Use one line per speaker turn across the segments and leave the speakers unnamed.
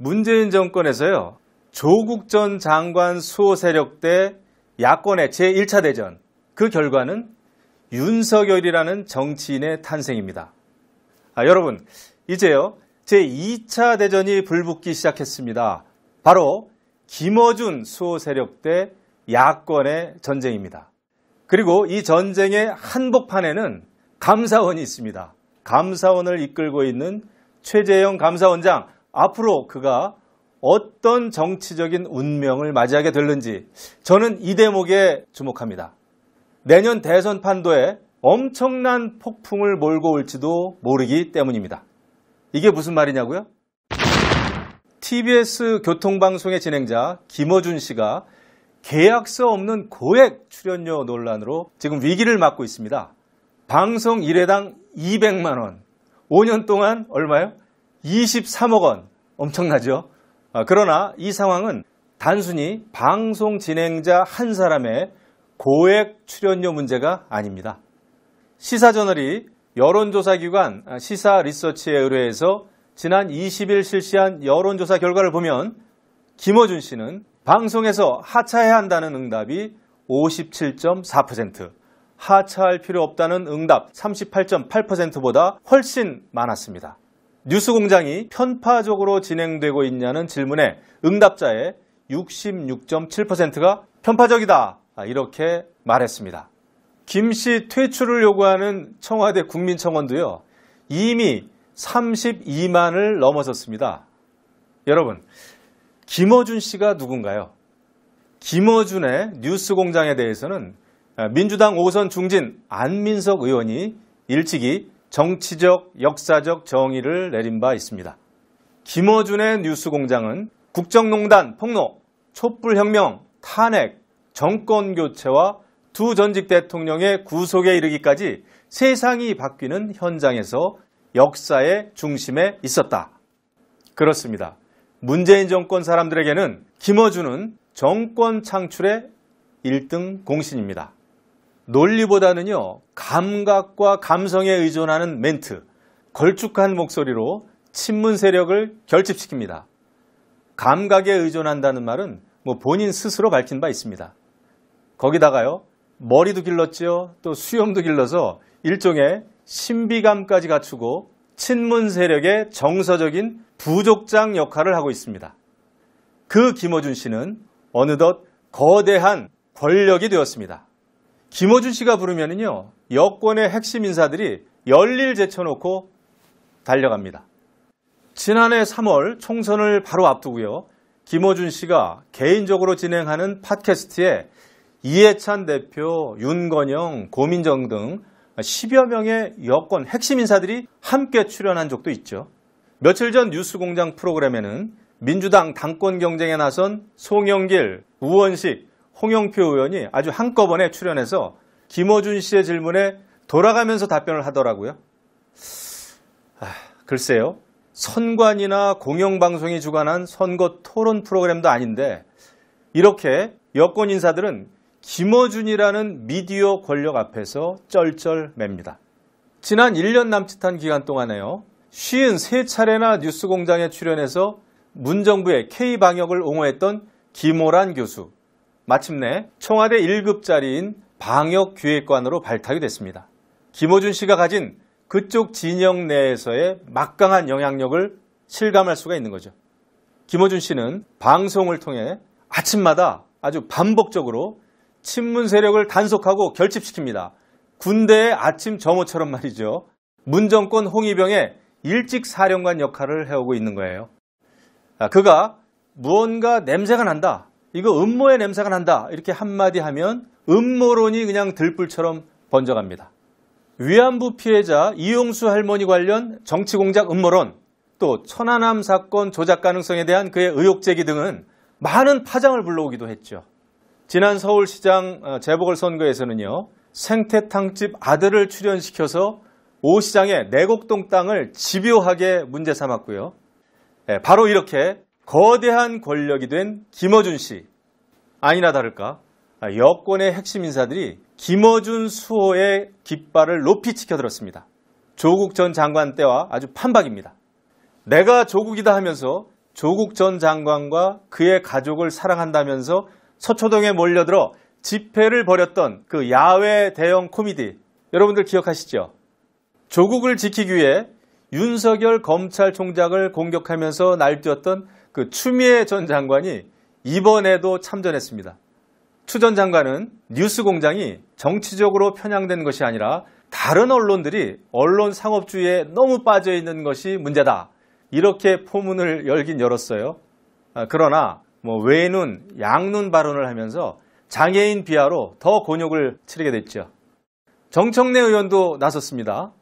문재인 정권에서요, 조국 전 장관 수호 세력 대 야권의 제1차 대전, 그 결과는 윤석열이라는 정치인의 탄생입니다. 여러분, 이제요, 제2차 대전이 불붙기 시작했습니다. 바로 김어준 수호 세력 대 야권의 전쟁입니다. 그리고 이 전쟁의 한복판에는 감사원이 있습니다. 감사원을 이끌고 있는 최재형 감사원장, 앞으로 그가 어떤 정치적인 운명을 맞이하게 될는지 저는 이 대목에 주목합니다. 내년 대선 판도에 엄청난 폭풍을 몰고 올지도 모르기 때문입니다. 이게 무슨 말이냐고요? TBS 교통방송의 진행자 김어준 씨가 계약서 없는 고액 출연료 논란으로 지금 위기를 맞고 있습니다. 방송 1회당 200만 원, 5년 동안 얼마요? 23억 원, 엄청나죠? 그러나 이 상황은 단순히 방송 진행자 한 사람의 고액 출연료 문제가 아닙니다. 시사저널이 여론조사기관 시사리서치에 의뢰해서 지난 20일 실시한 여론조사 결과를 보면 김어준 씨는 방송에서 하차해야 한다는 응답이 57.4%, 하차할 필요 없다는 응답 38.8%보다 훨씬 많았습니다. 뉴스공장이 편파적으로 진행되고 있냐는 질문에 응답자의 66.7%가 편파적이다, 이렇게 말했습니다. 김 씨 퇴출을 요구하는 청와대 국민청원도요, 이미 32만을 넘어섰습니다. 여러분, 김어준 씨가 누군가요? 김어준의 뉴스공장에 대해서는 민주당 5선 중진 안민석 의원이 일찍이 정치적, 역사적 정의를 내린 바 있습니다. 김어준의 뉴스공장은 국정농단 폭로, 촛불혁명, 탄핵, 정권교체와 두 전직 대통령의 구속에 이르기까지 세상이 바뀌는 현장에서 역사의 중심에 있었다. 그렇습니다. 문재인 정권 사람들에게는 김어준은 정권 창출의 1등 공신입니다. 논리보다는요, 감각과 감성에 의존하는 멘트, 걸쭉한 목소리로 친문 세력을 결집시킵니다. 감각에 의존한다는 말은 본인 스스로 밝힌 바 있습니다. 거기다가요, 머리도 길렀죠. 또 수염도 길러서 일종의 신비감까지 갖추고 친문 세력의 정서적인 부족장 역할을 하고 있습니다. 그 김어준 씨는 어느덧 거대한 권력이 되었습니다. 김어준 씨가 부르면은요, 여권의 핵심 인사들이 열일 제쳐놓고 달려갑니다. 지난해 3월 총선을 바로 앞두고요, 김어준 씨가 개인적으로 진행하는 팟캐스트에 이해찬 대표, 윤건영, 고민정 등 10여 명의 여권 핵심 인사들이 함께 출연한 적도 있죠. 며칠 전 뉴스공장 프로그램에는 민주당 당권 경쟁에 나선 송영길, 우원식, 홍영표 의원이 아주 한꺼번에 출연해서 김어준 씨의 질문에 돌아가면서 답변을 하더라고요. 글쎄요, 선관위나 공영방송이 주관한 선거 토론 프로그램도 아닌데 이렇게 여권 인사들은 김어준이라는 미디어 권력 앞에서 쩔쩔맵니다. 지난 1년 남짓한 기간 동안에요, 53차례나 뉴스공장에 출연해서 문정부의 K방역을 옹호했던 김호란 교수, 마침내 청와대 1급자리인 방역기획관으로 발탁이 됐습니다. 김어준 씨가 가진 그쪽 진영 내에서의 막강한 영향력을 실감할 수가 있는 거죠. 김어준 씨는 방송을 통해 아침마다 아주 반복적으로 친문 세력을 단속하고 결집시킵니다. 군대의 아침 점호처럼 말이죠. 문정권 홍위병의 일찍 사령관 역할을 해오고 있는 거예요. 그가 무언가 냄새가 난다, 이거 음모의 냄새가 난다, 이렇게 한마디 하면 음모론이 그냥 들불처럼 번져갑니다. 위안부 피해자 이용수 할머니 관련 정치공작 음모론, 또 천안함 사건 조작 가능성에 대한 그의 의혹 제기 등은 많은 파장을 불러오기도 했죠. 지난 서울시장 재보궐선거에서는요, 생태탕집 아들을 출연시켜서 오 시장의 내곡동 땅을 집요하게 문제 삼았고요. 바로 이렇게 거대한 권력이 된 김어준 씨, 아니나 다를까 여권의 핵심 인사들이 김어준 수호의 깃발을 높이 치켜들었습니다. 조국 전 장관 때와 아주 판박입니다. 내가 조국이다 하면서 조국 전 장관과 그의 가족을 사랑한다면서 서초동에 몰려들어 집회를 벌였던 그 야외 대형 코미디, 여러분들 기억하시죠? 조국을 지키기 위해 윤석열 검찰총장을 공격하면서 날뛰었던 그 추미애 전 장관이 이번에도 참전했습니다. 추 전 장관은 뉴스공장이 정치적으로 편향된 것이 아니라 다른 언론들이 언론 상업주의에 너무 빠져있는 것이 문제다, 이렇게 포문을 열긴 열었어요. 그러나 외눈, 양눈 발언을 하면서 장애인 비하로 더 곤욕을 치르게 됐죠. 정청래 의원도 나섰습니다.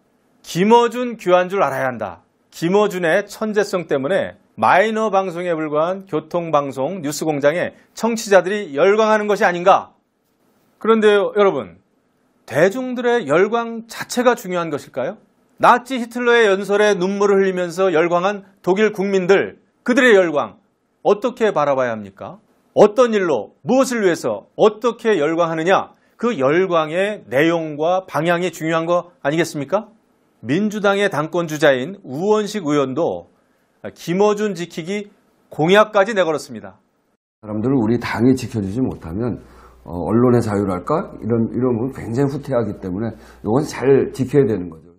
김어준 귀한 줄 알아야 한다. 김어준의 천재성 때문에 마이너 방송에 불과한 교통방송 뉴스공장에 청취자들이 열광하는 것이 아닌가? 그런데요, 여러분, 대중들의 열광 자체가 중요한 것일까요? 나치 히틀러의 연설에 눈물을 흘리면서 열광한 독일 국민들, 그들의 열광 어떻게 바라봐야 합니까? 어떤 일로, 무엇을 위해서 어떻게 열광하느냐, 그 열광의 내용과 방향이 중요한 거 아니겠습니까? 민주당의 당권 주자인 우원식 의원도 김어준 지키기 공약까지 내걸었습니다.
사람들을 우리 당이 지켜주지 못하면 언론의 자유랄까? 이런 건 굉장히 후퇴하기 때문에 이건 잘 지켜야 되는 거죠.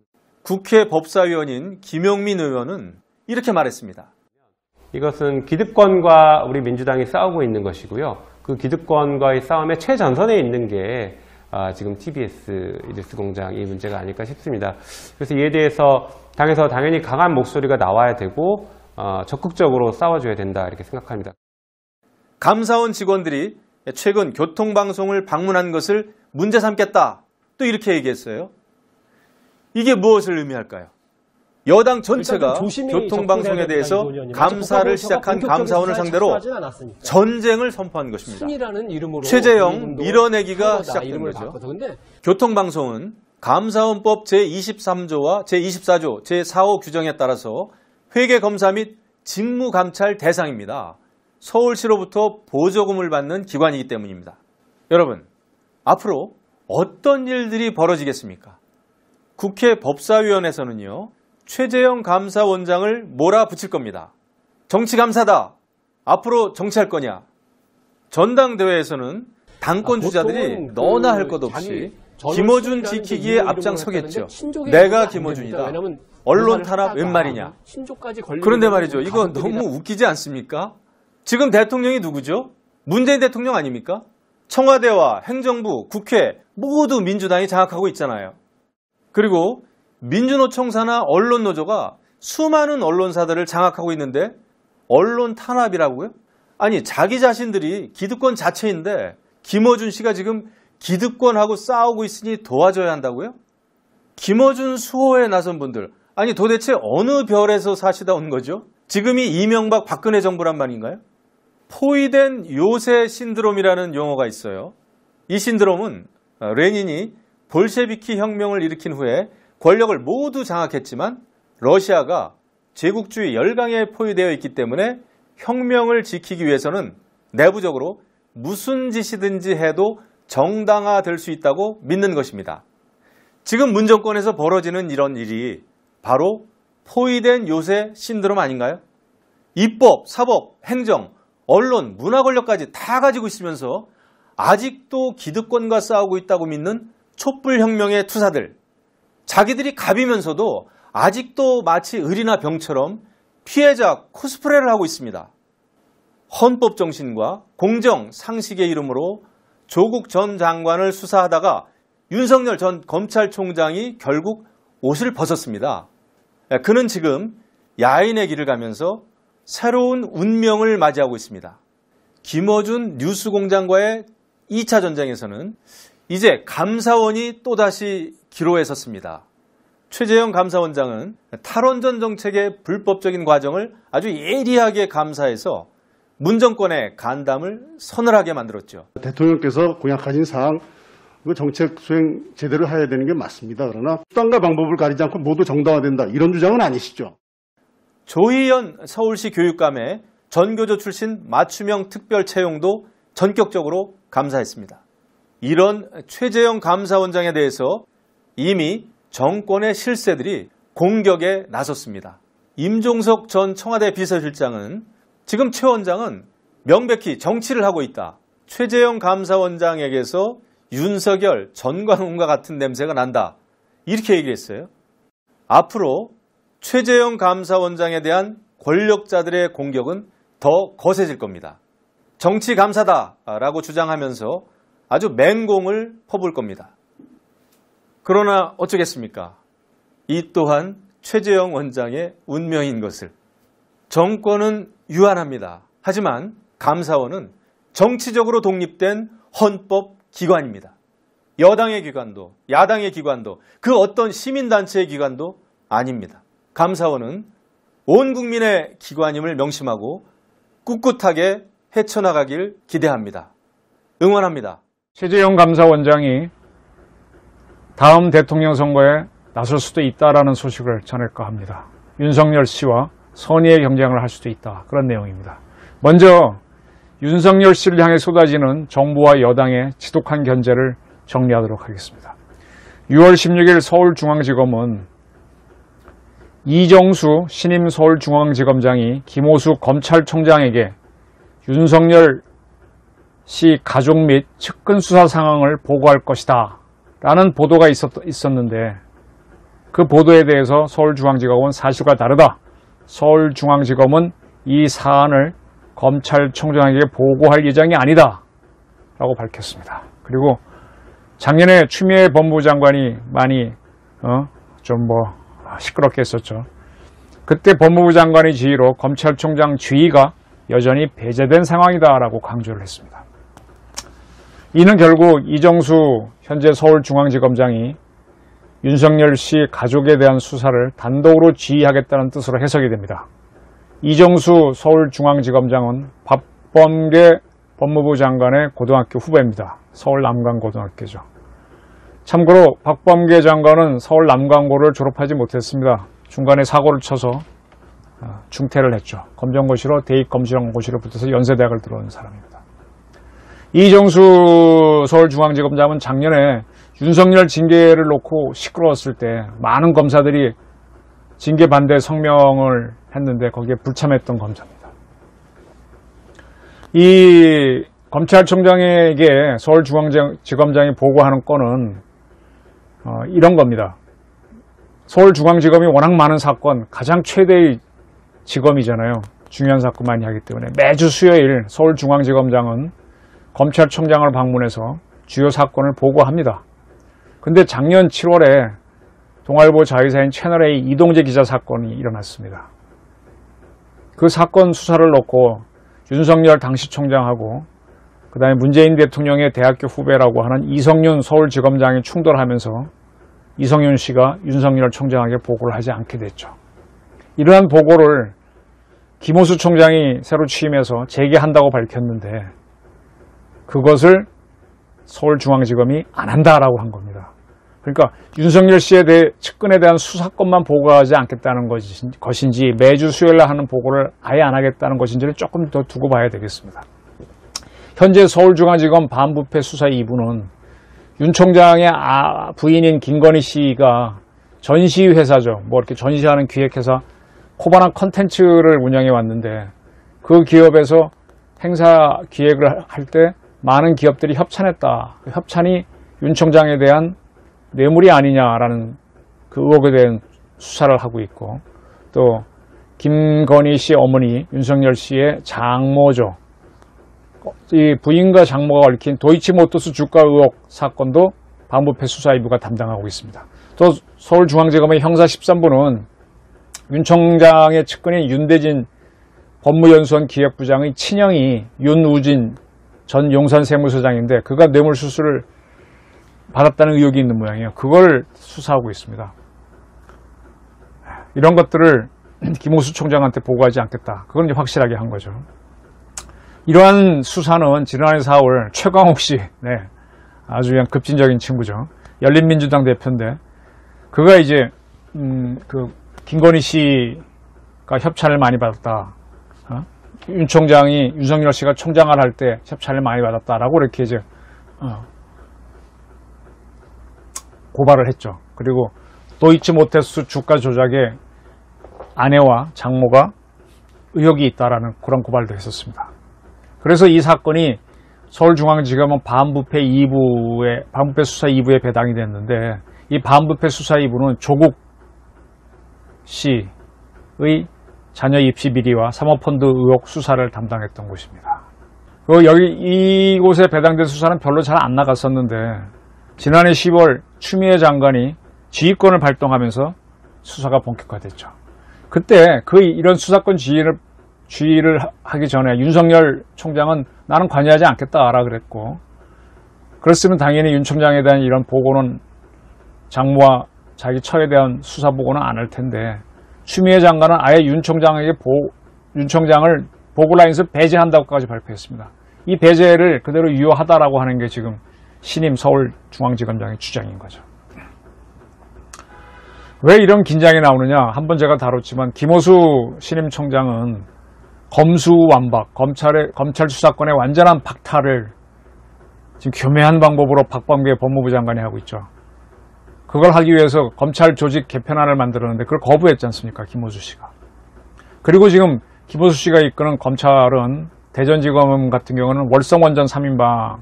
국회 법사위원인 김용민 의원은 이렇게 말했습니다.
이것은 기득권과 우리 민주당이 싸우고 있는 것이고요. 그 기득권과의 싸움의 최전선에 있는 게 지금 TBS 뉴스공장 이 문제가 아닐까 싶습니다. 그래서 이에 대해서 당에서 당연히 강한 목소리가 나와야 되고 적극적으로 싸워줘야 된다, 이렇게 생각합니다.
감사원 직원들이 최근 교통방송을 방문한 것을 문제 삼겠다, 또 이렇게 얘기했어요. 이게 무엇을 의미할까요? 여당 전체가 교통방송에 대해서 감사를 시작한 감사원을 상대로 전쟁을 선포한 것입니다. 최재형 밀어내기가 시작된 거죠. 교통방송은 감사원법 제23조와 제24조, 제4호 규정에 따라서 회계검사 및 직무감찰 대상입니다. 서울시로부터 보조금을 받는 기관이기 때문입니다. 여러분, 앞으로 어떤 일들이 벌어지겠습니까? 국회 법사위원회에서는요, 최재형 감사원장을 몰아붙일 겁니다. 정치감사다. 앞으로 정치할 거냐. 전당대회에서는 당권 주자들이 너나 할 것 없이 김어준 지키기에 앞장서겠죠. 내가 김어준이다. 언론 탄압 웬 말이냐. 그런데 말이죠, 이거 너무 웃기지 않습니까? 지금 대통령이 누구죠? 문재인 대통령 아닙니까? 청와대와 행정부, 국회 모두 민주당이 장악하고 있잖아요. 그리고 민주노총사나 언론노조가 수많은 언론사들을 장악하고 있는데 언론 탄압이라고요? 아니, 자기 자신들이 기득권 자체인데 김어준 씨가 지금 기득권하고 싸우고 있으니 도와줘야 한다고요? 김어준 수호에 나선 분들, 아니 도대체 어느 별에서 사시다 온 거죠? 지금이 이명박 박근혜 정부란 말인가요? 포위된 요새 신드롬이라는 용어가 있어요. 이 신드롬은 레닌이 볼셰비키 혁명을 일으킨 후에 권력을 모두 장악했지만 러시아가 제국주의 열강에 포위되어 있기 때문에 혁명을 지키기 위해서는 내부적으로 무슨 짓이든지 해도 정당화될 수 있다고 믿는 것입니다. 지금 문정권에서 벌어지는 이런 일이 바로 포위된 요새 신드롬 아닌가요? 입법, 사법, 행정, 언론, 문화 권력까지 다 가지고 있으면서 아직도 기득권과 싸우고 있다고 믿는 촛불혁명의 투사들, 자기들이 갑이면서도 아직도 마치 을이나 병처럼 피해자 코스프레를 하고 있습니다. 헌법 정신과 공정, 상식의 이름으로 조국 전 장관을 수사하다가 윤석열 전 검찰총장이 결국 옷을 벗었습니다. 그는 지금 야인의 길을 가면서 새로운 운명을 맞이하고 있습니다. 김어준 뉴스공장과의 2차 전쟁에서는 이제 감사원이 또다시 기로에 섰습니다. 최재형 감사원장은 탈원전 정책의 불법적인 과정을 아주 예리하게 감사해서 문정권의 간담을 서늘하게 만들었죠.
대통령께서 공약하신 사항, 그 정책 수행 제대로 해야 되는 게 맞습니다. 그러나 수단과 방법을 가리지 않고 모두 정당화된다, 이런 주장은 아니시죠?
조희연 서울시 교육감의 전교조 출신 맞춤형 특별 채용도 전격적으로 감사했습니다. 이런 최재형 감사원장에 대해서 이미 정권의 실세들이 공격에 나섰습니다. 임종석 전 청와대 비서실장은 지금 최 원장은 명백히 정치를 하고 있다. 최재형 감사원장에게서 윤석열, 전관훈과 같은 냄새가 난다. 이렇게 얘기했어요. 앞으로 최재형 감사원장에 대한 권력자들의 공격은 더 거세질 겁니다. 정치 감사다라고 주장하면서 아주 맹공을 퍼부을 겁니다. 그러나 어쩌겠습니까? 이 또한 최재형 원장의 운명인 것을. 정권은 유한합니다. 하지만 감사원은 정치적으로 독립된 헌법기관입니다. 여당의 기관도 야당의 기관도 그 어떤 시민단체의 기관도 아닙니다. 감사원은 온 국민의 기관임을 명심하고 꿋꿋하게 헤쳐나가길 기대합니다. 응원합니다.
최재형 감사원장이 다음 대통령 선거에 나설 수도 있다라는 소식을 전할까 합니다. 윤석열 씨와 선의의 경쟁을 할 수도 있다. 그런 내용입니다. 먼저 윤석열 씨를 향해 쏟아지는 정부와 여당의 지독한 견제를 정리하도록 하겠습니다. 6월 16일 서울중앙지검은 이정수 신임 서울중앙지검장이 김호수 검찰총장에게 윤석열 씨 가족 및 측근 수사 상황을 보고할 것이다 라는 보도가 있었는데 그 보도에 대해서 서울중앙지검은 사실과 다르다. 서울중앙지검은 이 사안을 검찰총장에게 보고할 예정이 아니다 라고 밝혔습니다. 그리고 작년에 추미애 법무부 장관이 많이 시끄럽게 했었죠. 그때 법무부 장관의 지휘로 검찰총장 지휘가 여전히 배제된 상황이다라고 강조를 했습니다. 이는 결국 이정수 현재 서울중앙지검장이 윤석열 씨 가족에 대한 수사를 단독으로 지휘하겠다는 뜻으로 해석이 됩니다. 이정수 서울중앙지검장은 박범계 법무부 장관의 고등학교 후배입니다. 서울 남강고등학교죠. 참고로 박범계 장관은 서울 남강고를 졸업하지 못했습니다. 중간에 사고를 쳐서 중퇴를 했죠. 검정고시로 대입검정고시를 붙어서 연세대학을 들어온 사람입니다. 이정수 서울중앙지검장은 작년에 윤석열 징계를 놓고 시끄러웠을 때 많은 검사들이 징계 반대 성명을 했는데 거기에 불참했던 검사입니다. 이 검찰총장에게 서울중앙지검장이 보고하는 건은 이런 겁니다. 서울중앙지검이 워낙 많은 사건, 가장 최대의 지검이잖아요. 중요한 사건 많이 하기 때문에 매주 수요일 서울중앙지검장은 검찰총장을 방문해서 주요 사건을 보고합니다. 근데 작년 7월에 동아일보 자회사인 채널A 이동재 기자 사건이 일어났습니다. 그 사건 수사를 놓고 윤석열 당시 총장하고 그 다음에 문재인 대통령의 대학교 후배라고 하는 이성윤 서울지검장이 충돌하면서 이성윤 씨가 윤석열 총장에게 보고를 하지 않게 됐죠. 이러한 보고를 김호수 총장이 새로 취임해서 재개한다고 밝혔는데 그것을 서울중앙지검이 안 한다라고 한 겁니다. 그러니까 윤석열 씨에 대해 측근에 대한 수사권만 보고하지 않겠다는 것인지 매주 수요일날 하는 보고를 아예 안 하겠다는 것인지를 조금 더 두고 봐야 되겠습니다. 현재 서울중앙지검 반부패 수사 2부는 윤 총장의 부인인 김건희 씨가 전시회사죠. 이렇게 전시하는 기획회사 코바나 컨텐츠를 운영해 왔는데 그 기업에서 행사 기획을 할 때 많은 기업들이 협찬했다. 협찬이 윤 총장에 대한 뇌물이 아니냐라는 그 의혹에 대한 수사를 하고 있고 또 김건희 씨 어머니 윤석열 씨의 장모죠. 이 부인과 장모가 얽힌 도이치모터스 주가 의혹 사건도 반부패 수사 2부가 담당하고 있습니다. 또 서울중앙지검의 형사 13부는 윤 총장의 측근인 윤대진 법무연수원 기획부장의 친형이 윤우진 전 용산세무서장인데 그가 뇌물수수를 받았다는 의혹이 있는 모양이에요. 그걸 수사하고 있습니다. 이런 것들을 김호수 총장한테 보고하지 않겠다. 그건 이제 확실하게 한 거죠. 이러한 수사는 지난해 4월 최광욱 씨, 아주 그냥 급진적인 친구죠. 열린민주당 대표인데 그가 이제 그 김건희 씨가 협찬을 많이 받았다. 윤 총장이 윤석열 씨가 총장을 할 때 협찬을 많이 받았다라고 이렇게 이제 고발을 했죠. 그리고 도이치모터스 주가 조작에 아내와 장모가 의혹이 있다라는 그런 고발도 했었습니다. 그래서 이 사건이 서울중앙지검은 반부패 수사 2부에 배당이 됐는데, 이 반부패 수사 2부는 조국 씨의 자녀 입시 비리와 사모펀드 의혹 수사를 담당했던 곳입니다. 이곳에 배당된 수사는 별로 잘 안 나갔었는데, 지난해 10월 추미애 장관이 지휘권을 발동하면서 수사가 본격화됐죠. 그때 이런 수사권 지휘를 하기 전에 윤석열 총장은 나는 관여하지 않겠다라 그랬고, 그랬으면 당연히 윤 총장에 대한 이런 보고는, 장모와 자기 처에 대한 수사 보고는 안 할 텐데, 추미애 장관은 아예 윤 총장을 보고라인에서 배제한다고까지 발표했습니다. 이 배제를 그대로 유효하다라고 하는 게 지금 신임 서울중앙지검장의 주장인 거죠. 왜 이런 긴장이 나오느냐? 한번 제가 다뤘지만, 김호수 신임 총장은 검수완박, 검찰 수사권의 완전한 박탈을 지금 교묘한 방법으로 박범계 법무부 장관이 하고 있죠. 그걸 하기 위해서 검찰 조직 개편안을 만들었는데 그걸 거부했지 않습니까? 김호수 씨가. 그리고 지금 김호수 씨가 이끄는 검찰은 대전지검 같은 경우는 월성원전 3인방을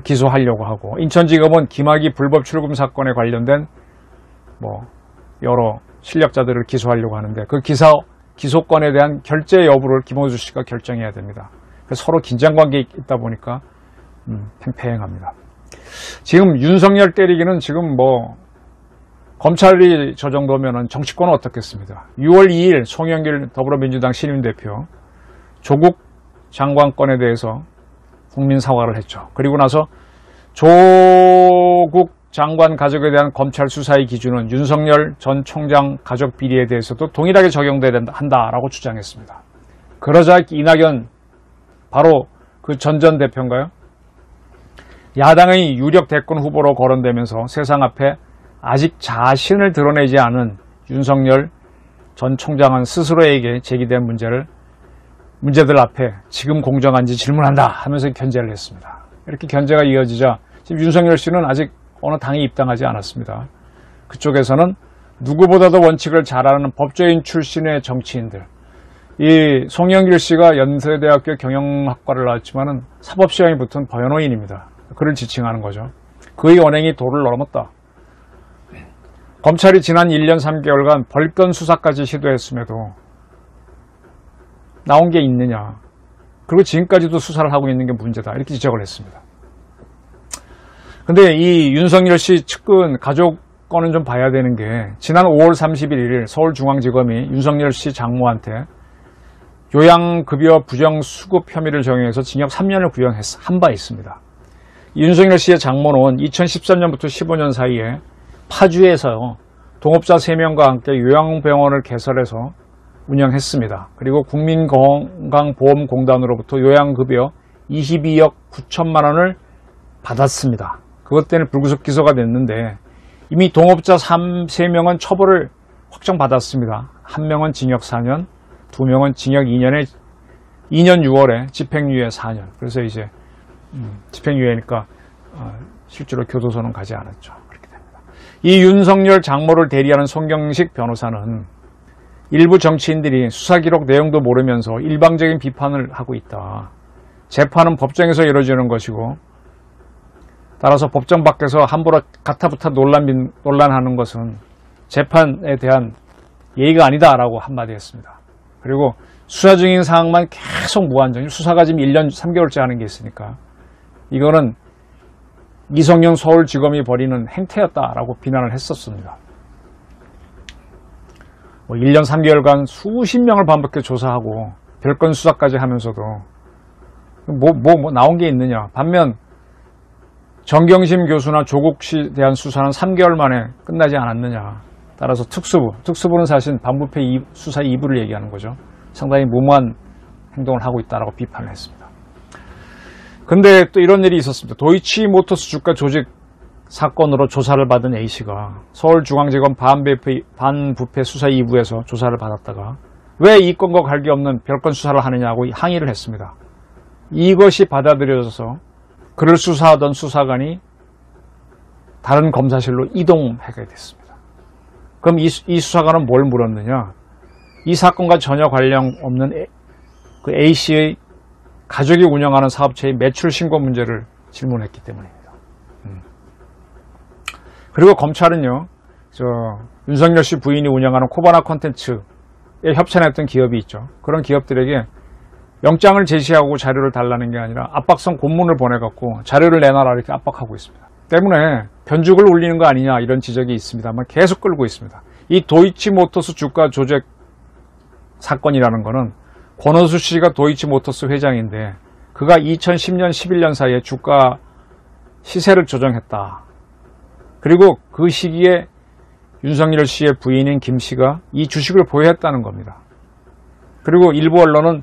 기소하려고 하고, 인천지검은 김학의 불법 출금 사건에 관련된 여러 실력자들을 기소하려고 하는데, 그 기소권에 대한 결재 여부를 김호수 씨가 결정해야 됩니다. 그래서 서로 긴장관계에 있다 보니까 팽팽합니다. 지금 윤석열 때리기는 지금 검찰이 저 정도면은 정치권은 어떻겠습니까? 6월 2일 송영길 더불어민주당 신임대표 조국 장관 건에 대해서 국민 사과를 했죠. 그리고 나서 조국 장관 가족에 대한 검찰 수사의 기준은 윤석열 전 총장 가족 비리에 대해서도 동일하게 적용돼야 한다라고 주장했습니다. 그러자 이낙연, 바로 그 전 대표인가요? 야당의 유력 대권 후보로 거론되면서 세상 앞에 아직 자신을 드러내지 않은 윤석열 전 총장은 스스로에게 제기된 문제들 앞에 지금 공정한지 질문한다 하면서 견제를 했습니다. 이렇게 견제가 이어지자 지금 윤석열 씨는 아직 어느 당에 입당하지 않았습니다. 그쪽에서는 누구보다도 원칙을 잘 아는 법조인 출신의 정치인들, 이 송영길 씨가 연세대학교 경영학과를 나왔지만은 사법시험이 붙은 법연호인입니다. 그를 지칭하는 거죠. 그의 언행이 도를 넘었다. 검찰이 지난 1년 3개월간 벌건 수사까지 시도했음에도 나온 게 있느냐. 그리고 지금까지도 수사를 하고 있는 게 문제다. 이렇게 지적을 했습니다. 근데 이 윤석열 씨 측근 가족 건은 좀 봐야 되는 게, 지난 5월 31일 서울중앙지검이 윤석열 씨 장모한테 요양급여 부정수급 혐의를 정해서 징역 3년을 구형한 바 있습니다. 윤석열 씨의 장모는 2013년부터 15년 사이에 파주에서 동업자 3명과 함께 요양병원을 개설해서 운영했습니다. 그리고 국민건강보험공단으로부터 요양급여 22억 9천만 원을 받았습니다. 그것 때문에 불구속 기소가 됐는데, 이미 동업자 3명은 처벌을 확정받았습니다. 1명은 징역 4년, 2명은 징역 2년 6월에 집행유예 4년. 그래서 이제 집행유예니까 실제로 교도소는 가지 않았죠. 그렇게 됩니다. 이 윤석열 장모를 대리하는 송경식 변호사는 일부 정치인들이 수사기록 내용도 모르면서 일방적인 비판을 하고 있다. 재판은 법정에서 이루어지는 것이고, 따라서 법정 밖에서 함부로 가타부타 논란하는 것은 재판에 대한 예의가 아니다라고 한마디 했습니다. 그리고 수사 중인 사항만 계속 무한정, 수사가 지금 1년 3개월째 하는 게 있으니까 이거는 이성영 서울지검이 벌이는 행태였다라고 비난을 했었습니다. 1년 3개월간 수십 명을 반복해 조사하고 별건 수사까지 하면서도 뭐 나온 게 있느냐. 반면 정경심 교수나 조국 씨에 대한 수사는 3개월 만에 끝나지 않았느냐. 따라서 특수부는 사실 반부패 수사 2부를 얘기하는 거죠. 상당히 무모한 행동을 하고 있다라고 비판을 했습니다. 근데 또 이런 일이 있었습니다. 도이치모터스 주가 조직 사건으로 조사를 받은 A씨가 서울중앙지검 반부패 수사 2부에서 조사를 받았다가 왜 이 건과 관계없는 별건 수사를 하느냐고 항의를 했습니다. 이것이 받아들여져서 그를 수사하던 수사관이 다른 검사실로 이동하게 됐습니다. 그럼 이 수사관은 뭘 물었느냐? 이 사건과 전혀 관련 없는 그 A씨의 가족이 운영하는 사업체의 매출 신고 문제를 질문했기 때문입니다. 그리고 검찰은요, 윤석열 씨 부인이 운영하는 코바나 콘텐츠에 협찬했던 기업이 있죠. 그런 기업들에게 영장을 제시하고 자료를 달라는 게 아니라 압박성 공문을 보내갖고 자료를 내놔라 이렇게 압박하고 있습니다. 때문에 변죽을 울리는 거 아니냐 이런 지적이 있습니다만 계속 끌고 있습니다. 이 도이치모터스 주가 조작 사건이라는 거는 권오수 씨가 도이치모터스 회장인데 그가 2010년 11년 사이에 주가 시세를 조정했다. 그리고 그 시기에 윤석열 씨의 부인인 김 씨가 이 주식을 보유했다는 겁니다. 그리고 일부 언론은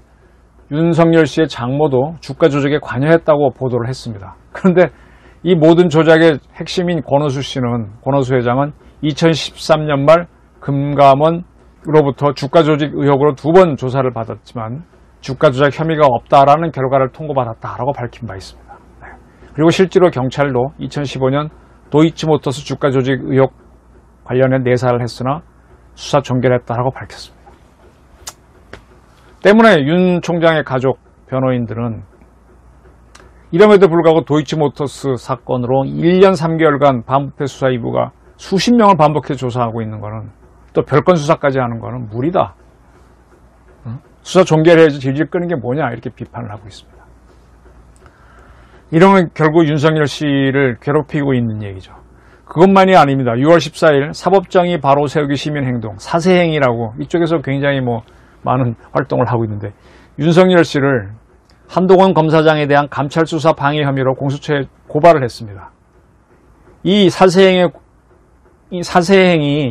윤석열 씨의 장모도 주가 조작에 관여했다고 보도를 했습니다. 그런데 이 모든 조작의 핵심인 권오수 회장은 2013년 말 금감원으로부터 주가 조작 의혹으로 2번 조사를 받았지만 주가 조작 혐의가 없다라는 결과를 통보받았다라고 밝힌 바 있습니다. 그리고 실제로 경찰도 2015년 도이치모터스 주가 조작 의혹 관련해 내사를 했으나 수사 종결했다라고 밝혔습니다. 때문에 윤 총장의 가족 변호인들은 이럼에도 불구하고 도이치모터스 사건으로 1년 3개월간 반부패 수사 2부가 수십 명을 반복해서 조사하고 있는 것은 또 별건 수사까지 하는 것은 무리다. 수사 종결해야지 질질 끄는 게 뭐냐 이렇게 비판을 하고 있습니다. 이러면 결국 윤석열 씨를 괴롭히고 있는 얘기죠. 그것만이 아닙니다. 6월 14일 사법정의 바로 세우기 시민행동 사세행이라고 이쪽에서 굉장히 많은 활동을 하고 있는데 윤석열 씨를 한동훈 검사장에 대한 감찰 수사 방해 혐의로 공수처에 고발을 했습니다. 이 사세행이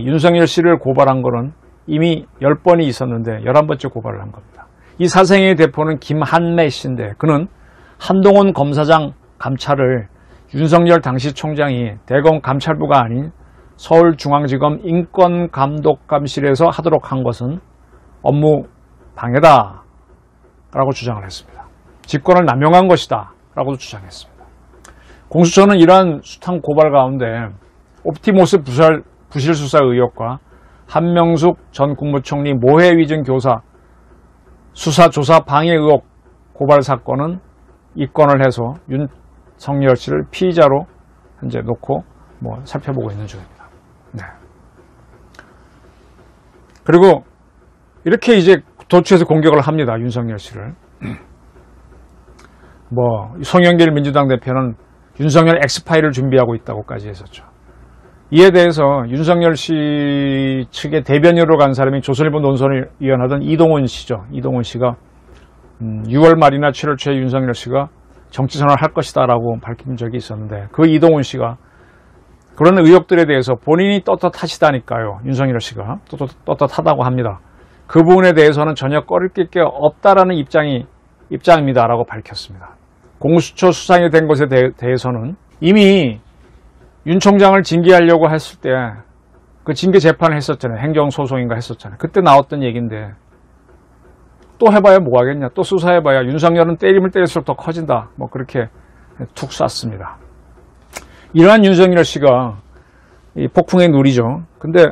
윤석열 씨를 고발한 거는 이미 10번이 있었는데 11번째 고발을 한 겁니다. 이 사세행의 대표는 김한매 씨인데 그는 한동훈 검사장 감찰을 윤석열 당시 총장이 대검 감찰부가 아닌 서울중앙지검 인권감독감실에서 하도록 한 것은 업무 방해다 라고 주장을 했습니다. 직권을 남용한 것이다 라고도 주장했습니다. 공수처는 이러한 숱한 고발 가운데 옵티모스 부실 수사 의혹과 한명숙 전 국무총리 모해 위증 교사 수사 조사 방해 의혹 고발 사건은 입건을 해서 윤석열 씨를 피의자로 현재 놓고 살펴보고 있는 중입니다. 네. 그리고 이렇게 이제 도처에서 공격을 합니다. 윤석열 씨를. 송영길 민주당 대표는 윤석열 엑스파일을 준비하고 있다고까지 했었죠. 이에 대해서 윤석열 씨 측의 대변인으로 간 사람이 조선일보 논설을 위원하던 이동훈 씨죠. 이동훈 씨가 6월 말이나 7월 초에 윤석열 씨가 정치선언을 할 것이다 라고 밝힌 적이 있었는데 그 이동훈 씨가 그런 의혹들에 대해서 본인이 떳떳하시다니까요. 윤석열 씨가 떳떳하다고 합니다. 그 부분에 대해서는 전혀 꺼릴 게 없다라는 입장입니다 라고 밝혔습니다. 공수처 수상이 된 것에 대해서는 이미 윤 총장을 징계하려고 했을 때 그 징계 재판을 했었잖아요. 행정소송인가 했었잖아요. 그때 나왔던 얘기인데 또 해봐야 뭐 하겠냐. 또 수사해봐야 윤석열은 때리면 때릴수록 더 커진다. 그렇게 툭 쐈습니다. 이러한 윤석열 씨가 이 폭풍의 누리죠. 근데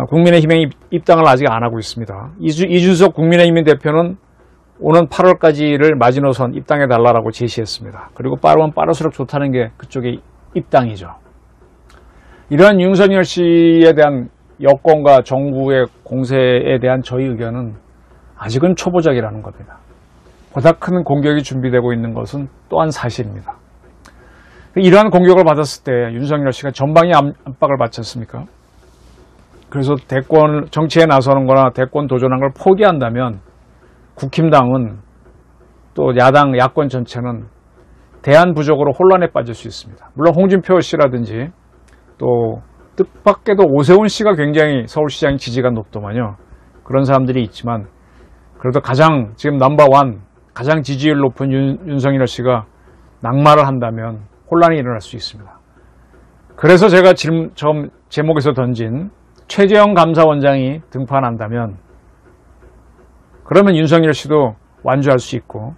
국민의힘에 입당을 아직 안 하고 있습니다. 이준석 국민의힘 대표는 오는 8월까지를 마지노선 입당해달라고 제시했습니다. 그리고 빠르면 빠를수록 좋다는 게 그쪽의 입당이죠. 이러한 윤석열 씨에 대한 여권과 정부의 공세에 대한 저희 의견은 아직은 초보적이라는 겁니다. 보다 큰 공격이 준비되고 있는 것은 또한 사실입니다. 이러한 공격을 받았을 때 윤석열 씨가 전방위 압박을 받지 않습니까? 그래서 정치에 나서는 거나 대권 도전한 걸 포기한다면 국힘당은 또 야권 전체는 대안 부족으로 혼란에 빠질 수 있습니다. 물론 홍준표 씨라든지 또 뜻밖에도 오세훈 씨가 굉장히 서울시장 지지가 높더만요. 그런 사람들이 있지만 그래도 가장 지금 넘버원 가장 지지율 높은 윤석열 씨가 낙마를 한다면 혼란이 일어날 수 있습니다. 그래서 제가 처음 제목에서 던진 최재형 감사원장이 등판한다면 그러면 윤석열 씨도 완주할 수 있고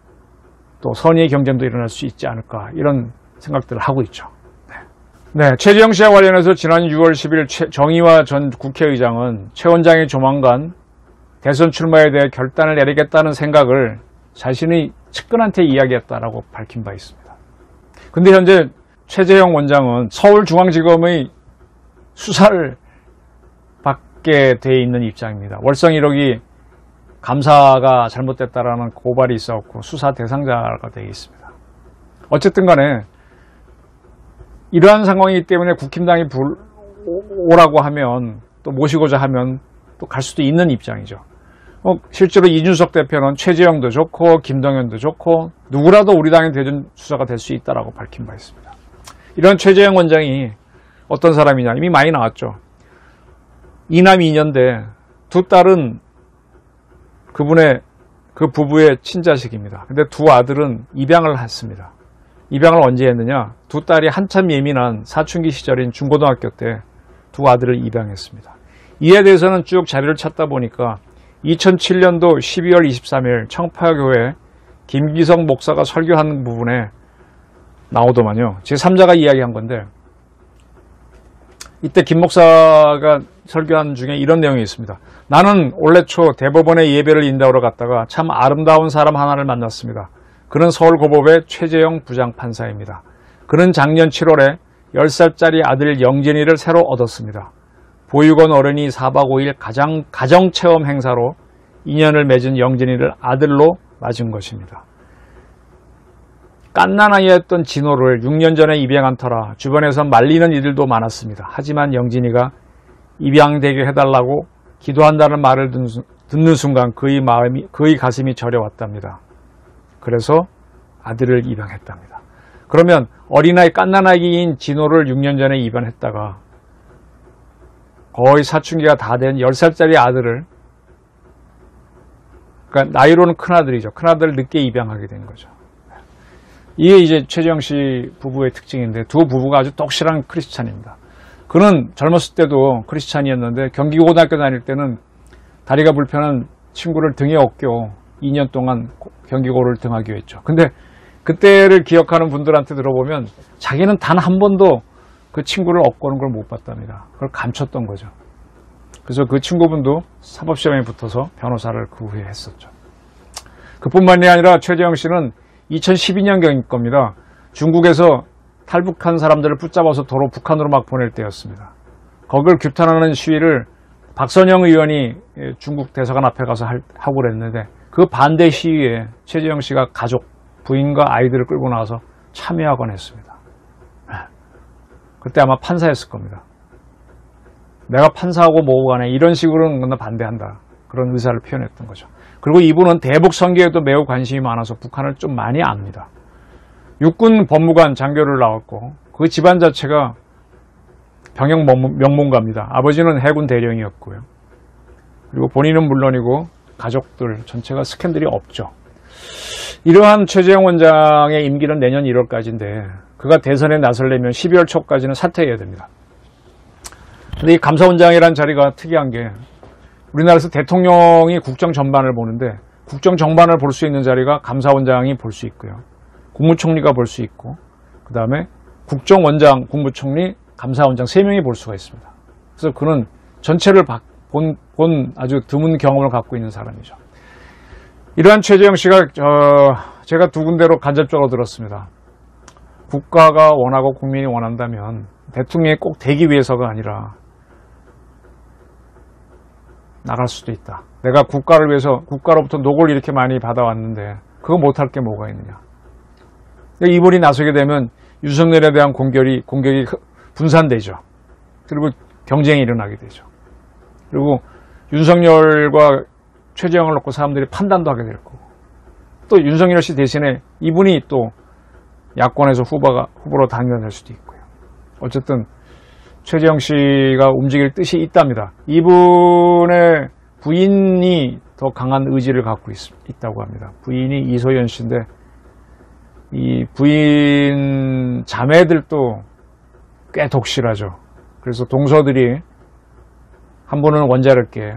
또 선의의 경쟁도 일어날 수 있지 않을까 이런 생각들을 하고 있죠. 네, 최재형 씨와 관련해서 지난 6월 10일 정의화 전 국회의장은 최 원장이 조만간 대선 출마에 대해 결단을 내리겠다는 생각을 자신의 측근한테 이야기했다라고 밝힌 바 있습니다. 근데 현재 최재형 원장은 서울중앙지검의 수사를 받게 돼 있는 입장입니다. 월성 1억이 감사가 잘못됐다라는 고발이 있었고 수사 대상자가 되어 있습니다. 어쨌든 간에 이러한 상황이기 때문에 국힘당이 오라고 하면 또 모시고자 하면 또 갈 수도 있는 입장이죠. 실제로 이준석 대표는 최재형도 좋고 김동연도 좋고 누구라도 우리 당의 대전 수사가 될 수 있다라고 밝힌 바 있습니다. 이런 최재형 원장이 어떤 사람이냐 이미 많이 나왔죠. 이남 2년대 두 딸은 그 부부의 친자식입니다. 근데 두 아들은 입양을 했습니다. 입양을 언제 했느냐? 두 딸이 한참 예민한 사춘기 시절인 중고등학교 때 두 아들을 입양했습니다. 이에 대해서는 쭉 자료를 찾다 보니까 2007년도 12월 23일 청파교회 김기성 목사가 설교한 부분에 나오더만요. 제3자가 이야기한 건데 이때 김 목사가 설교한 중에 이런 내용이 있습니다. 나는 올해 초 대법원에 예배를 인도하러 갔다가 참 아름다운 사람 하나를 만났습니다. 그는 서울고법의 최재형 부장판사입니다. 그는 작년 7월에 10살짜리 아들 영진이를 새로 얻었습니다. 보육원 어른이 4박 5일 가정체험 행사로 인연을 맺은 영진이를 아들로 맞은 것입니다. 깐난아이였던 진호를 6년 전에 입양한 터라 주변에서 말리는 이들도 많았습니다. 하지만 영진이가 입양되게 해달라고 기도한다는 말을 듣는 순간 그의 가슴이 저려왔답니다. 그래서 아들을 입양했답니다. 그러면 어린아이 깐난아기인 진호를 6년 전에 입양했다가 거의 사춘기가 다 된 10살짜리 아들을, 그러니까 나이로는 큰아들이죠. 큰아들을 늦게 입양하게 된 거죠. 이게 이제 최재형 씨 부부의 특징인데 두 부부가 아주 똑실한 크리스찬입니다. 그는 젊었을 때도 크리스찬이었는데 경기고등학교 다닐 때는 다리가 불편한 친구를 등에 업겨 2년 동안 경기고를 등하기로 했죠. 근데 그때를 기억하는 분들한테 들어보면 자기는 단 한 번도 그 친구를 업고는 걸 못 봤답니다. 그걸 감췄던 거죠. 그래서 그 친구분도 사법시험에 붙어서 변호사를 그 후에 했었죠. 그뿐만이 아니라 최재형 씨는 2012년경일 겁니다. 중국에서 탈북한 사람들을 붙잡아서 도로 북한으로 막 보낼 때였습니다. 거기를 규탄하는 시위를 박선영 의원이 중국 대사관 앞에 가서 하고 그랬는데 그 반대 시위에 최재형 씨가 가족, 부인과 아이들을 끌고 나와서 참여하곤 했습니다. 그때 아마 판사였을 겁니다. 내가 판사하고 뭐고 간에 이런 식으로는 나 반대한다. 그런 의사를 표현했던 거죠. 그리고 이분은 대북 선교에도 매우 관심이 많아서 북한을 좀 많이 압니다. 육군 법무관 장교를 나왔고 그 집안 자체가 병역 명문가입니다. 아버지는 해군 대령이었고요. 그리고 본인은 물론이고 가족들 전체가 스캔들이 없죠. 이러한 최재형 원장의 임기는 내년 1월까지인데 그가 대선에 나서려면 12월 초까지는 사퇴해야 됩니다. 근데 이 감사원장이라는 자리가 특이한 게 우리나라에서 대통령이 국정 전반을 보는데 국정 전반을 볼 수 있는 자리가 감사원장이 볼 수 있고요. 국무총리가 볼 수 있고 그 다음에 국정원장, 국무총리, 감사원장 3명이 볼 수가 있습니다. 그래서 그는 전체를 본 아주 드문 경험을 갖고 있는 사람이죠. 이러한 최재형 씨가 제가 두 군데로 간접적으로 들었습니다. 국가가 원하고 국민이 원한다면 대통령이 꼭 되기 위해서가 아니라 나갈 수도 있다. 내가 국가를 위해서 국가로부터 녹을 이렇게 많이 받아왔는데 그거 못할 게 뭐가 있느냐. 이분이 나서게 되면 윤석열에 대한 공격이 분산되죠. 그리고 경쟁이 일어나게 되죠. 그리고 윤석열과 최재형을 놓고 사람들이 판단도 하게 될 거고 또 윤석열 씨 대신에 이분이 또 야권에서 후보로 당선될 수도 있고요. 어쨌든 최재형 씨가 움직일 뜻이 있답니다. 이분의 부인이 더 강한 의지를 갖고 있다고 합니다. 부인이 이소연 씨인데 이 부인 자매들도 꽤 독실하죠. 그래서 동서들이 한 분은 원자력계,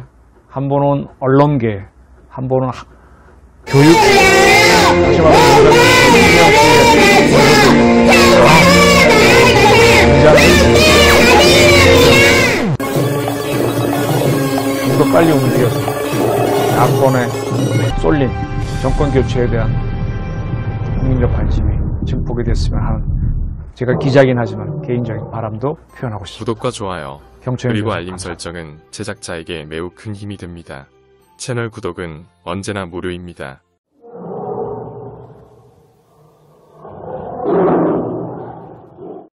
한 분은 언론계, 한 분은 교육계, 다시 말하면 좀 더 빨리 움직여서 야권에 쏠린 정권 교체에 대한 국민적 관심이 증폭이 됐으면 하는, 제가 기자긴 하지만 개인적인 바람도 표현하고 싶습니다.
구독과 좋아요,
경청해
그리고
주셔서
알림
감사합니다.
설정은 제작자에게 매우 큰 힘이 됩니다. 채널 구독은 언제나 무료입니다.